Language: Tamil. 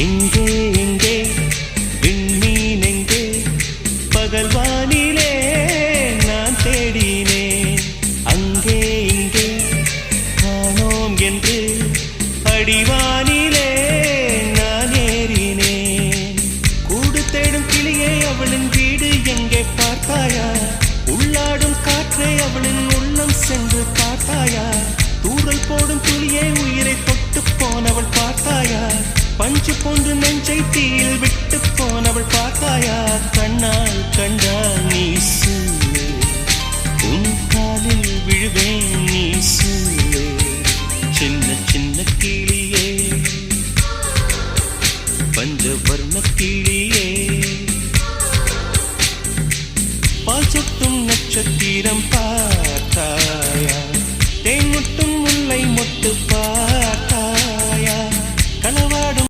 எங்கே எங்கே விண்மீன் எங்கே பகல் வானிலே நான் தேடினேன் அங்கே இங்கே காணோம் என்று அடிவானிலே நான் ஏறினேன் கூடு தேடும் கிளியே அவளின் வீடு எங்கே பார்த்தாயா உள்ளாடும் காற்றை அவளின் உள்ளம் சென்று பார்த்தாயா தூரல் போடும் துளியே உயிரை தொட்டு போனவள் பார்த்தாயா பஞ்சு போன்று நெஞ்சை தீயில் விட்டு போனவள் பார்த்தாயா கண்ணால் கண்டால் நீ சொல்லு உன் காலில் விழுவேன் நீ சொல்லு சின்ன சின்ன கிளியே பஞ்சவர்ண கிளியே பால் சொட்டும் நட்சத்திரம்